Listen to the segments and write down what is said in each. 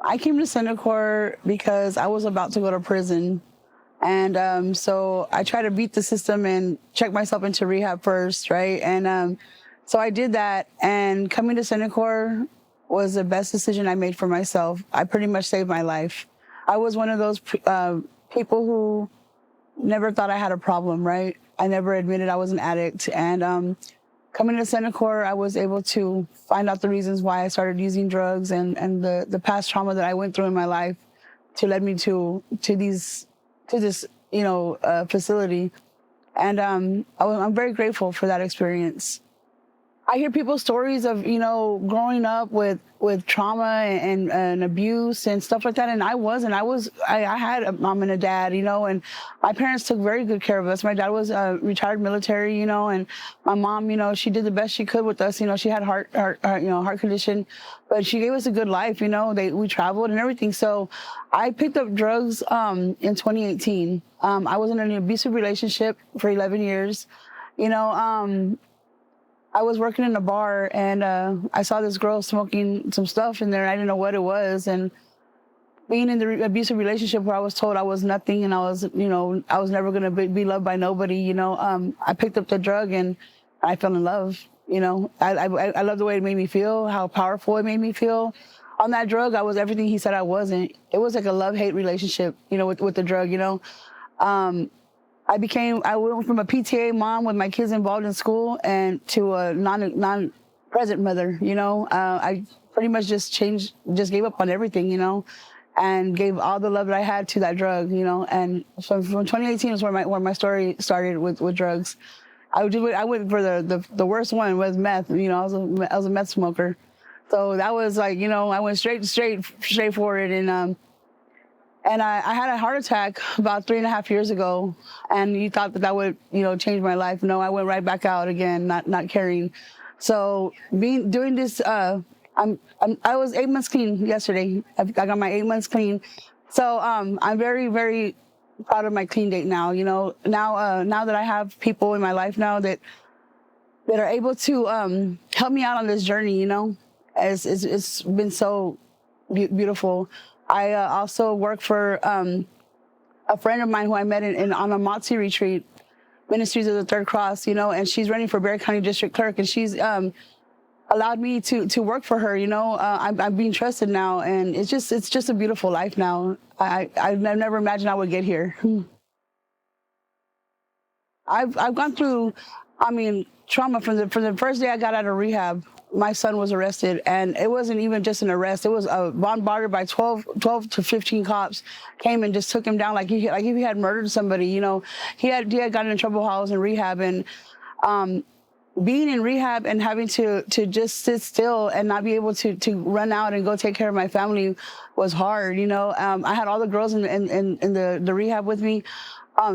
I came to Cenikor because I was about to go to prison. And so I tried to beat the system and check myself into rehab first, right? And so I did that. And coming to Cenikor was the best decision I made for myself. I pretty much saved my life. I was one of those people who never thought I had a problem, right? I never admitted I was an addict. And coming to Cenikor, I was able to find out the reasons why I started using drugs and the past trauma that I went through in my life to lead me to this, facility. And I'm very grateful for that experience. I hear people's stories of, growing up with trauma and abuse and stuff like that. And I had a mom and a dad, and my parents took very good care of us. My dad was retired military, and my mom, she did the best she could with us. She had heart condition, but she gave us a good life. We traveled and everything. So I picked up drugs in 2018. I was in an abusive relationship for 11 years. I was working in a bar and I saw this girl smoking some stuff in there. I didn't know what it was. And being in the abusive relationship where I was told I was nothing and I was never going to be loved by nobody, I picked up the drug and I fell in love. I love the way it made me feel, how powerful it made me feel. On that drug, I was everything he said I wasn't. It was like a love-hate relationship, with the drug, I went from a PTA mom with my kids involved in school and to a non-present mother, I pretty much just gave up on everything, and gave all the love that I had to that drug, and so from 2018 is where my story started with drugs. I went for the worst one was meth, I was a meth smoker. So that was like, I went straight for it. And I had a heart attack about 3.5 years ago, and you thought that would, change my life. No, I went right back out again, not caring. So doing this, I was 8 months clean yesterday. I got my 8 months clean. So I'm very, very proud of my clean date now. Now that I have people in my life now that are able to help me out on this journey. It's been so beautiful. I also work for a friend of mine who I met on a Motzi retreat, Ministries of the Third Cross, and she's running for Bexar County District Clerk, and she's allowed me to work for her. I'm being trusted now, and it's just a beautiful life now. I've never imagined I would get here. I've gone through, trauma from the first day I got out of rehab. My son was arrested, and it wasn't even just an arrest. It was bombarded by 12 to 15 cops came and just took him down like if he had murdered somebody. He had gotten in trouble while I was in rehab, and being in rehab and having to just sit still and not be able to run out and go take care of my family was hard. I had all the girls in the rehab with me,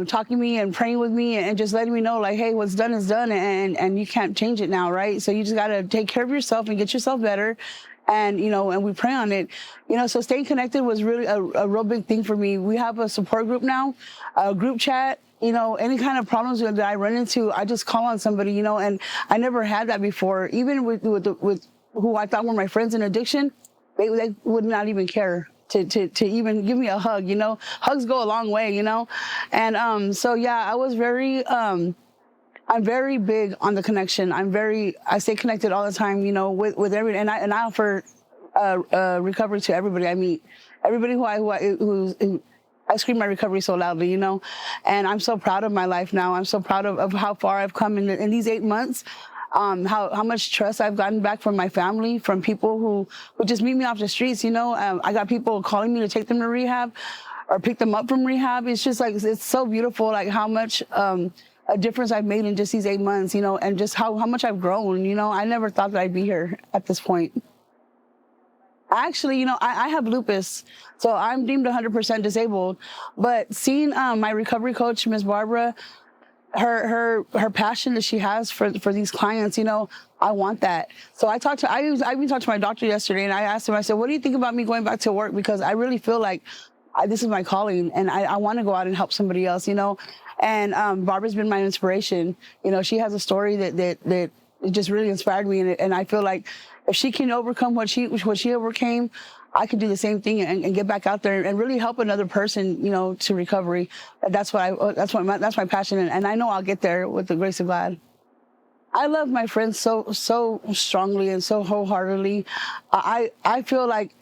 talking to me and praying with me and just letting me know, like, hey, what's done is done, and you can't change it now, right? So you just got to take care of yourself and get yourself better. And, and we pray on it. So staying connected was really a real big thing for me. We have a support group now, a group chat. Any kind of problems that I run into, I just call on somebody, and I never had that before. Even with who I thought were my friends in addiction, they would not even care to even give me a hug. Hugs go a long way, and so yeah, I was very I'm very big on the connection. I stay connected all the time, with everybody, and I offer recovery to everybody I meet, everybody who I scream my recovery so loudly, and I'm so proud of my life now. I'm so proud of how far I've come in these 8 months. How much trust I've gotten back from my family, from people who just meet me off the streets. I got people calling me to take them to rehab or pick them up from rehab. It's just like, it's so beautiful, like how much a difference I've made in just these 8 months, and just how much I've grown. I never thought that I'd be here at this point. Actually, I have lupus, so I'm deemed 100% disabled. But seeing my recovery coach, Ms. Barbara, her passion that she has for these clients, I want that. So I even talked to my doctor yesterday, and I asked him, I said, what do you think about me going back to work? Because I really feel like this is my calling, and I want to go out and help somebody else, And Barbara's been my inspiration. She has a story that just really inspired me, and I feel like if she can overcome what she overcame, I could do the same thing and get back out there and really help another person, to recovery. That's that's my passion, and I know I'll get there with the grace of God. I love my friends so strongly and so wholeheartedly. I feel like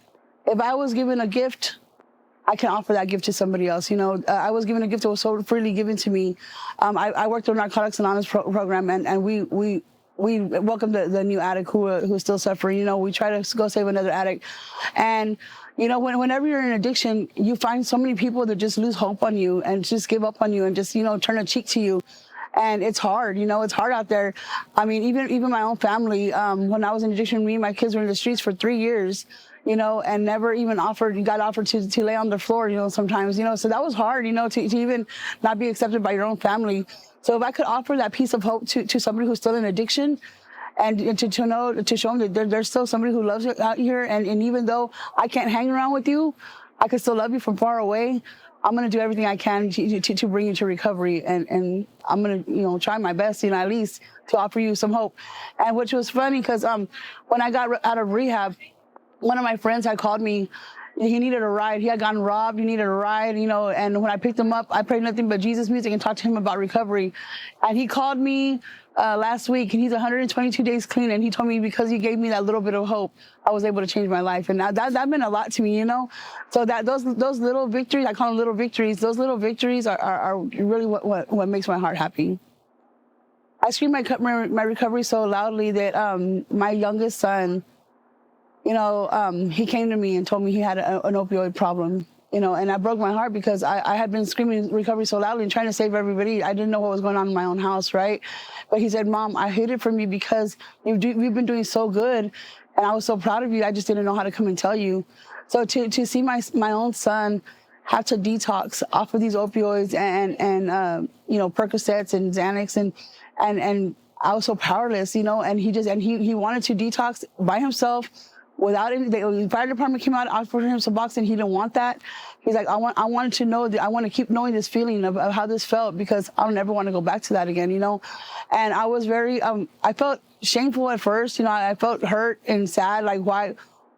if I was given a gift, I can offer that gift to somebody else. I was given a gift that was so freely given to me. I worked with Narcotics Anonymous program, and we welcome the new addict who's still suffering. We try to go save another addict, and whenever you're in addiction, you find so many people that just lose hope on you and just give up on you and just turn a cheek to you. And it's hard, it's hard out there. I mean, even my own family, when I was in addiction, me and my kids were in the streets for 3 years, and never even got offered to lay on the floor, sometimes, so that was hard, to even not be accepted by your own family. So if I could offer that piece of hope to somebody who's still in addiction, and to show them that there's still somebody who loves you out here, and even though I can't hang around with you, I can still love you from far away. I'm going to do everything I can to bring you to recovery, and I'm going to, try my best, at least to offer you some hope. And which was funny because when I got out of rehab, one of my friends had called me. He needed a ride. He had gotten robbed. He needed a ride, and when I picked him up, I played nothing but Jesus music and talked to him about recovery. And he called me last week, and he's 122 days clean. And he told me because he gave me that little bit of hope, I was able to change my life. And that meant a lot to me, So that those little victories, I call them little victories. Those little victories are really what makes my heart happy. I screamed my recovery so loudly that my youngest son, he came to me and told me he had an opioid problem, and I broke my heart because I had been screaming recovery so loudly and trying to save everybody. I didn't know what was going on in my own house, right? But he said, Mom, I hid it from you because we've been doing so good, and I was so proud of you. I just didn't know how to come and tell you. So to see my own son have to detox off of these opioids and Percocets and Xanax and I was so powerless, and he wanted to detox by himself. Without any, the fire department came out, offered him Suboxone, and he didn't want that. He's like, I wanted to know that I want to keep knowing this feeling of how this felt because I don't ever want to go back to that again, And I was very, I felt shameful at first, I felt hurt and sad, like why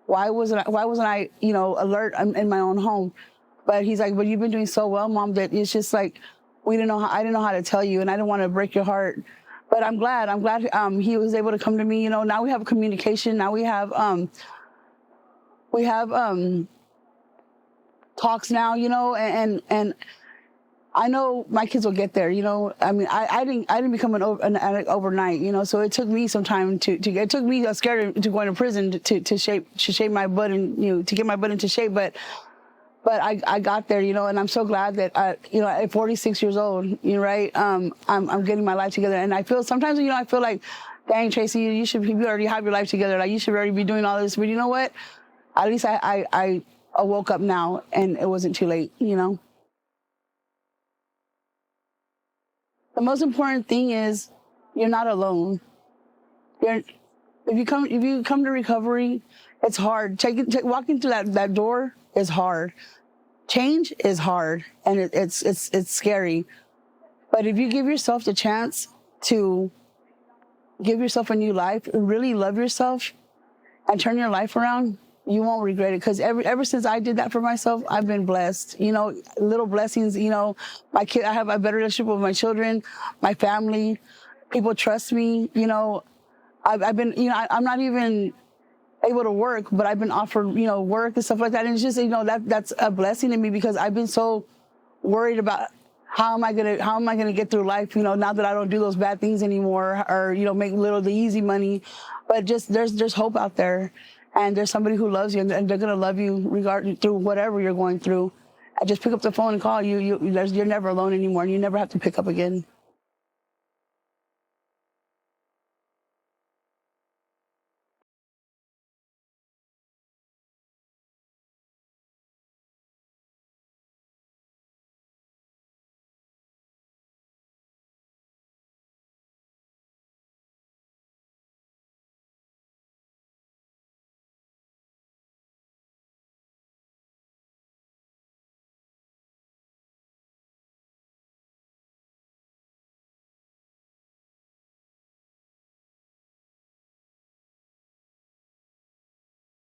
wasn't I, alert in my own home? But he's like, but you've been doing so well, Mom, that it's just like I didn't know how to tell you, and I didn't want to break your heart. But I'm glad he was able to come to me. Now we have communication. Now we have talks now. And I know my kids will get there. I mean, I didn't become an addict overnight. So it took me some time it took me scared to going to prison to shape my butt and to get my butt into shape. But I got there, and I'm so glad that at 46 years old, right, I'm getting my life together. And I feel sometimes, I feel like, dang, Tracy, you already have your life together. Like, you should already be doing all this. But you know what? At least I woke up now, and it wasn't too late, The most important thing is you're not alone. If you come to recovery, it's hard. Walking through that door is hard. Change is hard, and it's scary. But if you give yourself the chance to give yourself a new life, really love yourself, and turn your life around, you won't regret it. Because ever since I did that for myself, I've been blessed. Little blessings. My kid, I have a better relationship with my children, my family. People trust me. I've been. I'm not even able to work, but I've been offered, work and stuff like that. And it's just, that's a blessing to me because I've been so worried about how am I gonna get through life, now that I don't do those bad things anymore or, make the easy money. But just there's hope out there, and there's somebody who loves you, and they're gonna love you through whatever you're going through. I just pick up the phone and call you. You're never alone anymore, and you never have to pick up again.